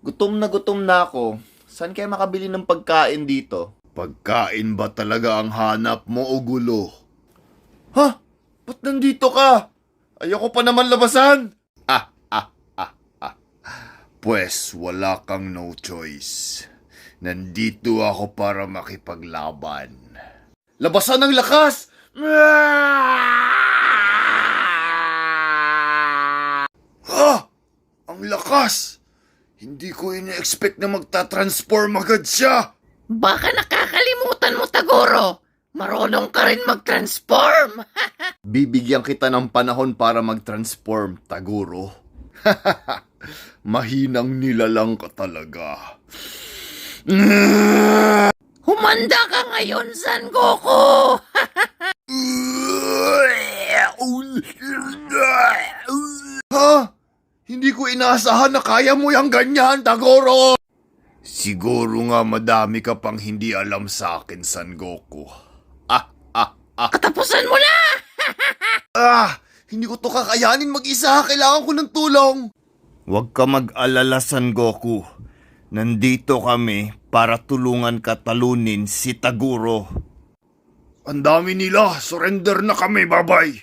Gutom na ako. Saan kaya makabili ng pagkain dito? Pagkain ba talaga ang hanap mo o gulo? Ha? Ba't nandito ka? Ayoko pa naman labasan. Pwes, wala kang no choice. Nandito ako para makipaglaban. Labasan ng lakas! Ha? Ang lakas! Hindi ko ina-expect na magta-transform agad siya. Baka nakakalimutan mo, Tagoro. Marunong ka rin mag-transform. Bibigyan kita ng panahon para mag-transform, Taguro. Mahinang nilalang ka talaga. Humanda ka ngayon, Son Goku. Ha? Hindi ko inaasahan na kaya mo yung ganyan, Tagoro! Siguro nga madami ka pang hindi alam sa akin, Son Goku. Katapusan mo na! Hindi ko to kakayanin mag-isa. Kailangan ko ng tulong. Huwag ka mag-alala, Son Goku. Nandito kami para tulungan ka talunin si Taguro. Ang dami nila. Surrender na kami, babay.